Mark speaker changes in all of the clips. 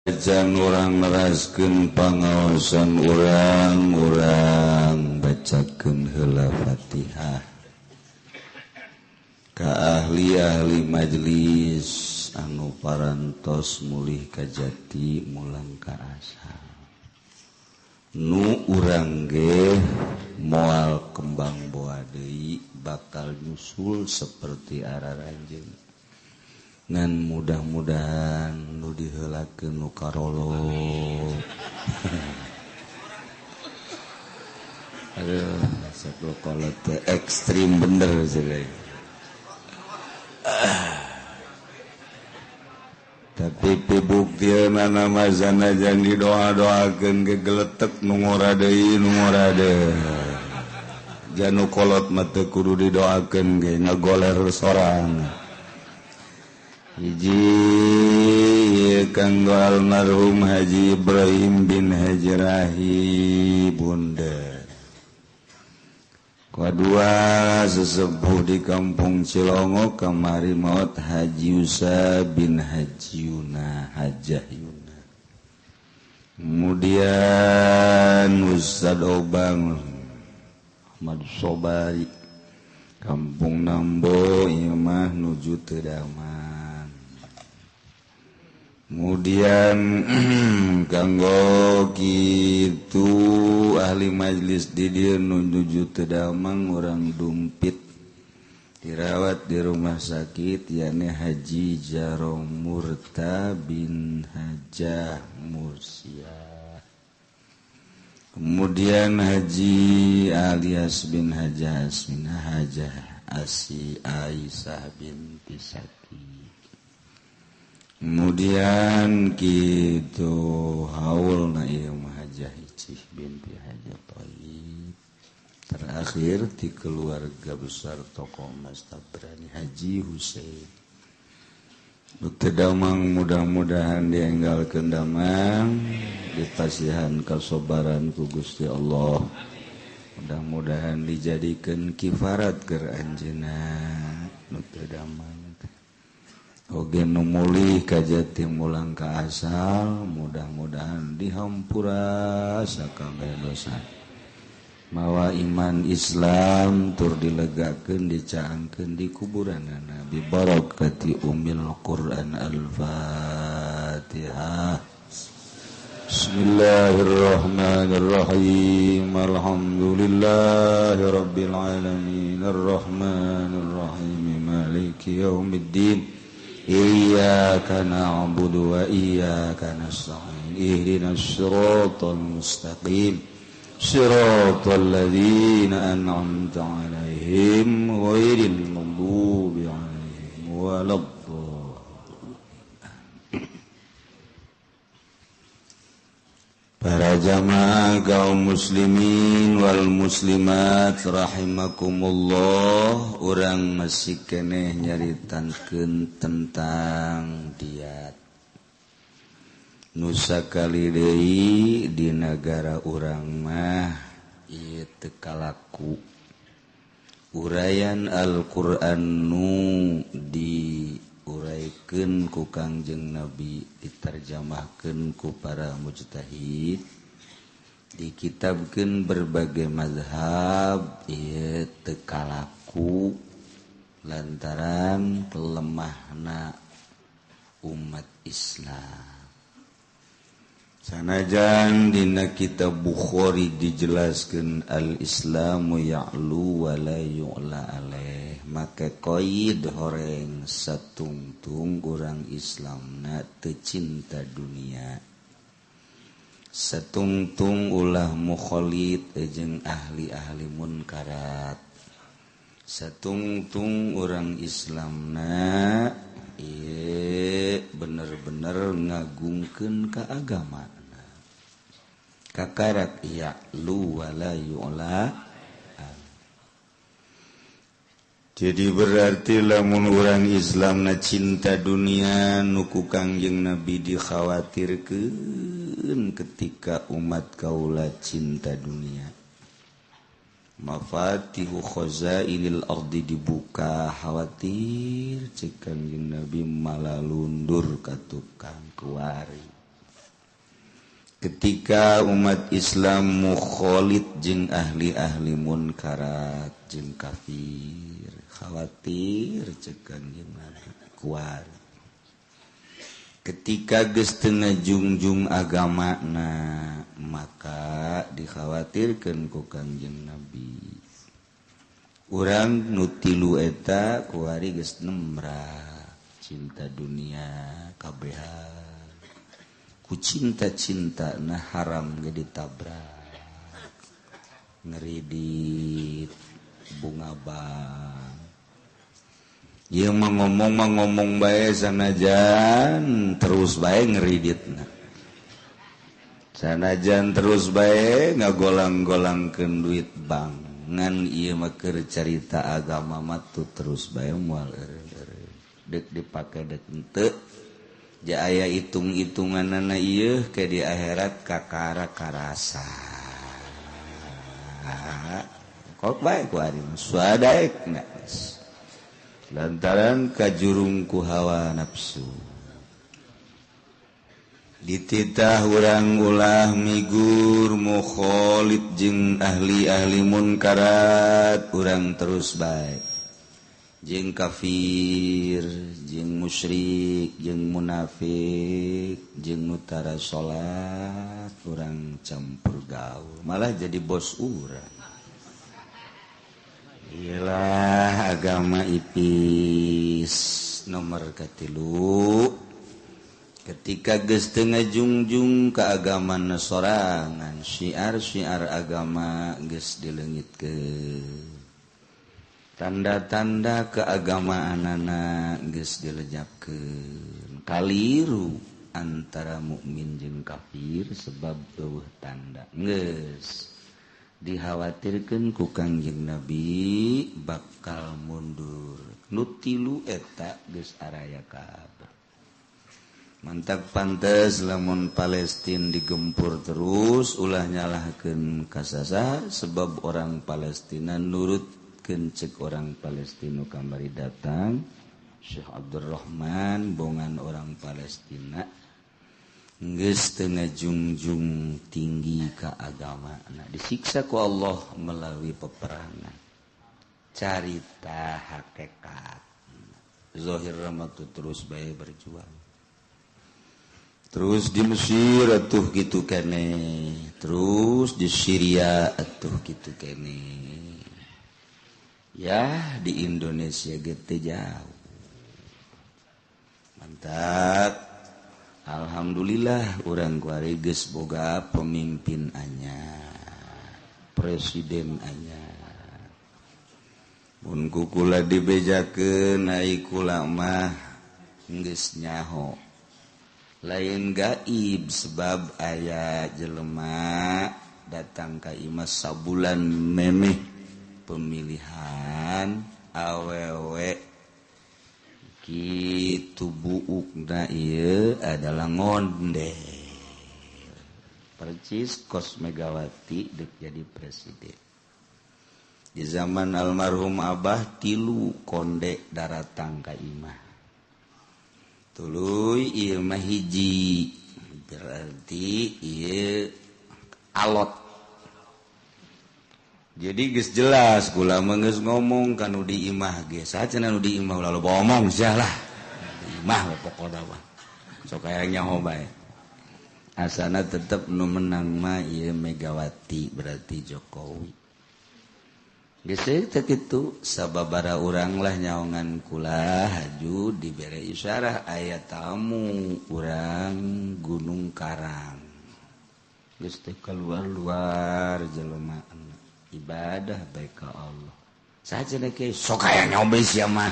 Speaker 1: Jan urang neraskeun pangaosan urang bacakeun heula Fatihah ka ahli majelis anu parantos mulih ka jati mulang ka asal nu urang ge moal kembang boa deui bakal nyusul seperti araranjeun ngan mudah-mudahan nu diheulakeun nu karolo. Aduh, satu kolot teh ekstrim bener sih. Tapi pibuktiana nama zanajan didoa-doakeun ge geletek nu ngora deui nu ngora deui. Janu kolot mah teu kudu didoakeun ge ngagoler sorang. Hiji kanggo almarhum Haji Ibrahim bin Haji Rahi Bunda. Kedua sesepuh di kampung Cilongo kamari maut Haji Yusa bin Haji Yuna Hajah Yuna. Kemudian Ustad Obang Ahmad Sobari kampung Nambo imah nuju teu damang. Kemudian kanggo kitu ahli majelis di dieu nuju teu damang urang dumpit dirawat di rumah sakit yakni Haji Jarom Murta bin Hajah Mursia. Kemudian Haji alias bin Hajah Asminah Hajah Asi Aisyah binti Saki. Kemudian gitu haul na ieu Hajah Icih binti Hajah Thayyib. Terakhir di keluarga besar tokoh Mas Tabrani Haji Husein. Teu damang mudah-mudahan dienggalkeun damang dipasihan kasobaran ku Gusti Allah. Mudah-mudahan dijadikeun kifarat keur anjeunna nu teu damang. Oge nu mulih ka jati mulang ka asal, mudah-mudahan dihampura sakabeh dosa. Mawa iman Islam tur dilegakeun dicaangkeun di kuburanna bi barakati ummil Quran Al-Fatihah. Bismillahirrahmanirrahim. Alhamdulillahirabbil alamin arrahmanir rahim maliki yaumiddin. Iyyaka na'budu wa iyyaka nasta'in ihdinas siratal mustaqim siratal ladzina an'amta 'alaihim ghairil maghdubi 'alaihim waladdallin. Para jamaah kaum muslimin wal muslimat rahimakumullah, urang masih keneh nyaritankeun tentang diat. Nu sakali deui di negara urang mah ieu teu kalaku. Urayan Al-Qur'an nu diuraykeun ku Kangjeng Nabi diterjemahkeun ku para mujtahid dikitabkeun berbagai mazhab ieu teu kalaku lantaran lemahna umat Islam. Sanajan dina kitab Bukhari dijelaskeun al-Islamu ya'lu wa la yu'la alaih, maka qaid horeng satungtung urang Islamna teu cinta dunia. Satungtung ulah mukhalid jeung ahli-ahli munkarat. Satungtung urang Islamna ieu bener-bener ngagungkeun ka agama. Kakarak ya'lu wa la yu'la. Jadi berarti lamun urang Islam na cinta dunia nuku Kangjeng Nabi dikhawatirkeun ketika umat kaula cinta dunia. Mafatihu khazainil ardi dibuka khawatir cek Kangjeng Nabi malah lundur ka tukang kuari. ketika umat Islam mukhalid jeung ahli-ahli munkarat jeung kafir khawatir cek Kangjeng Nabi kuat ketika geus teu ngajungjung agamana maka dikhawatirkeun ku Kangjeng Nabi urang nu tilu eta kuari geus nemrah cinta dunia kabehan ku cinta nah haram ge ditabrak ngeridit bunga bang ieu mah ngomong bae sanajan terus bae ngeriditna sanajan terus bae ngagolang-golangkeun duit bang ngan ieu mah keur carita agama mah terus bae moal eureun deuk dipake deuk henteu ja aya hitung-hitunganana ieu ke di akhirat kakara karasa kok bae ku ari suadaekna lantaran kajurung ku hawa nafsu dititah urang ulah migur mukhalid jeung ahli-ahli munkarat urang terus bae jeung kafir jeung musyrik jeung munafik jeung nu tara salat urang campur gaul malah jadi bos urang iyalah agama ipis nomor katilu ketika geus teu ngajungjung ka agamana sorangan syiar-syiar agama geus dileungitkeun tanda-tanda keagamaanana geus dilejapkeun kaliru antara mukmin jeung kafir sebab eueuh tanda geus dikhawatirkeun ku Kangjeng Nabi bakal mundur nu tilu eta geus araya kabeh mantap pantes lamun Palestina digempur terus ulah nyalahkeun kasasa sebab orang Palestina nurutkeun cek orang Palestina kamari datang Syekh Abdurrahman bongan orang Palestina geus teu ngajungjung tinggi ka agama disiksa ku Allah melalui peperangan carita hakikat zahir ramatu terus bae berjuang terus di Mesir atuh kitu keneh terus di Syria atuh kitu keneh ya di Indonesia ge teu jauh mantap alhamdulillah urang kuari geus boga pemimpin anyar presiden anyar mun kukula dibejakeun ai kula mah geus nyaho lain gaib sebab aya jelema datang ka imah sabulan memeh pemilihan awewe kitu buukna ieu adalah ngondel percis kos Megawati dek jadi presiden di zaman almarhum Abah tilu konde daratang ka imah tuluy ieu mah hiji berarti ieu alot jadi geus jelas kula mah geus ngomong kanu di imah ge sacenah nu di imah ulah loba omong salah di imah we pokona mah sok aya nyaho bae asana tetep nu menang mah ieu Megawati berarti Jokowi geus teh kitu sababaraha urang lah nyaongan kula haju dibere isyarah aya tamu urang Gunung Karang geus teh keluar-luar jelema ibadah baik ke Allah saja ke sok aya nyobe sia mah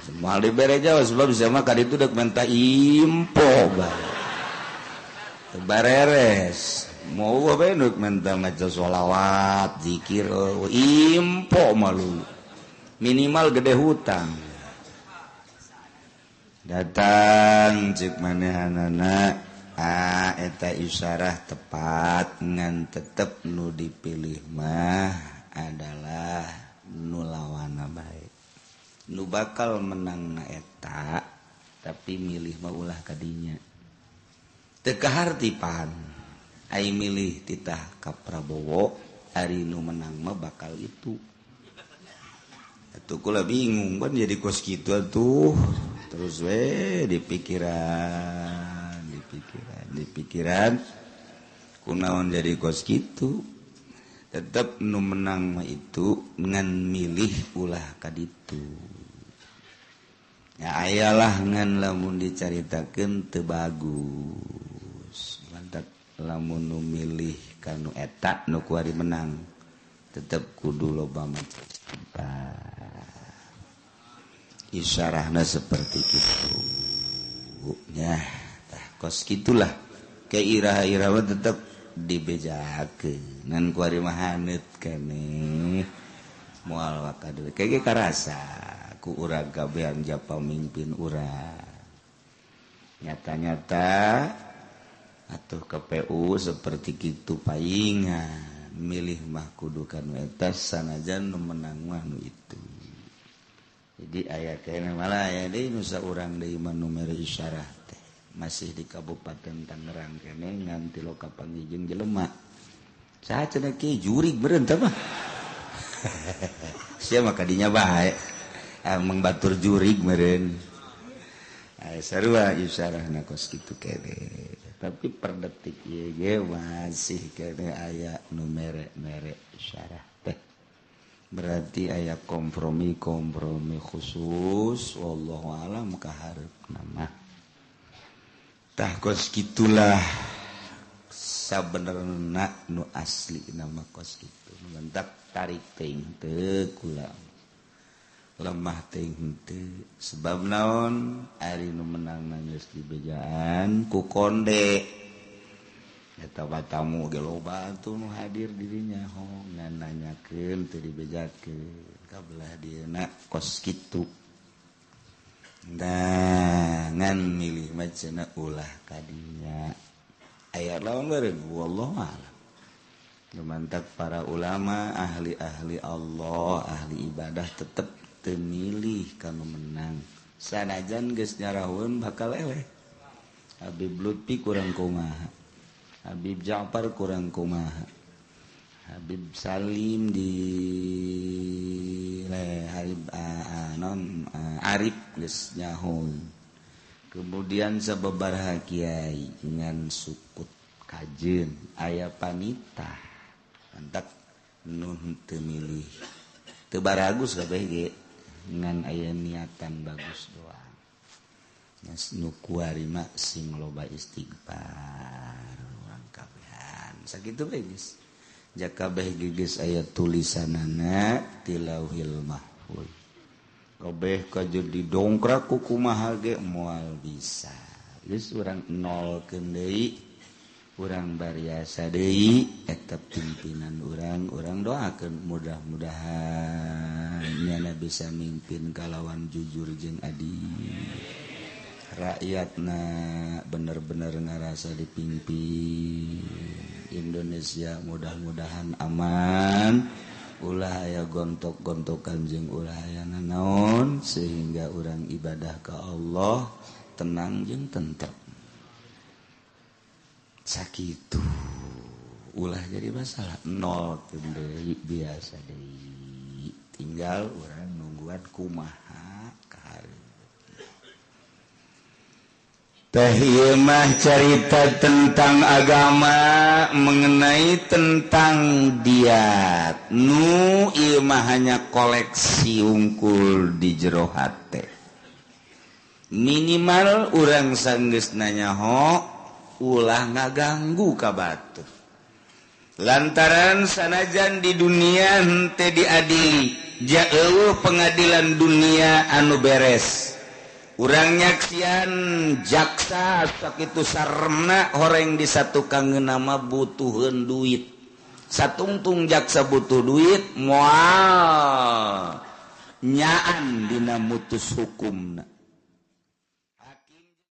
Speaker 1: semua dibere jauh sebab sia mah kaditu deuk minta impo bae bareres mau bae deuk minta maca sholawat zikir impo malu minimal gede hutang datang cek manehanana eta isyarah tepat ngan tetep nu dipilih mah adalah nu lawana baik nu bakal menang na eta tapi milih mah ulah kadinya tekahartipan ai milih titah ka Prabowo ari nu menang mah bakal itu atuh kula bingung kan jadi kos kitu atuh terus we dipikiran kunaon jadi kos kitu tetep nu menang mah itu ngan milih ulah ka ditu ya ayalah ngan lamun dicaritakeun teu bagus mantap lamun nu milih kanu eta nu kuari menang tetep kudu loba maca isyarahna seperti kitu nya tah kos kitulah ke iraha-iraha tetep dibejakeun ngan kuari mah haneut keneh moal wakadeui kege karasa ku urang kabehan japa mimpin urang nyata-nyata atuh KPU seperti kitu paingan milih mah kudu kanu eta sanajan nu menang mah nu itu jadi aya kene malah aya deui nu saurang deui mah nu mere isyarah teh masih di Kabupaten Tangerang kene ngan ti loka pangijing jelema saha cenah kieu jurig meureun teh mah sia mah kadinya bae amang batur jurig meureun sarua isyarahna kos kitu kene tapi per detik ieu ge masih kene aya nu mere-mere isyarah teh berarti aya kompromi khusus wallahu alam ka hareupna mah tah kos kitulah sabenerna nu asli nama kos kitu mentak tarik teuing teu kula lemah teuing henteu sebab naon ari nu menangna geus dibejaan ku konde eta tamu ge loba atuh nu hadir dirinya ngan nanyakeun teu dibejakeun ka belah dieuna kos kitu ngan milih mah cenah ulah kadinya aya lawan bareng wallahu a'lam mantap para ulama ahli-ahli Allah ahli ibadah tetep teu milih kanu menang sanajan geus nyarahun bakal eleh Habib Lutfi kurang kumaha Habib Ja'far kurang kumaha Habib Salim di Arif geus nyahun kemudian sababaraha kiai ngan sukut kajeun aya panitah mantap nu teu milih teu baragus kabeh ge ngan aya niatan bagus doang nya nu kuari mah sing loba istighfar urang kabehan sakitu bae geus jak kabeh geus aya tulisanana ti Lauhil Mahfuz kabeh kajur didongkrak ku kumaha ge moal bisa geus urang nolkeun deui urang bariasa deui eta pimpinan urang doakeun mudah-mudahan nyana bisa mimpin kalawan jujur jeung adil rakyatna bener-bener ngarasa dipimpin Indonesia mudah-mudahan aman ulah aya gontok-gontokan jeung ulah aya nanaon sehingga urang ibadah ka Allah tenang jeung tentrem sakitu ulah jadi masalah nol deui biasa deui tinggal urang nungguan kumaha ka hareup teh ieu mah carita tentang agama mengenai tentang diat nu ieu mah hanya koleksi unggul di jero hate minimal urang sanggeusna nyaho ulah ngaganggu ka batur lantaran sanajan di dunia henteu diadili jauh pengadilan dunia anu beres urang nyaksian jaksa sakitu saremna horeng disatukangeuna mah butuheun duit satungtung jaksa butuh duit moal nyaan dina mutus hukumna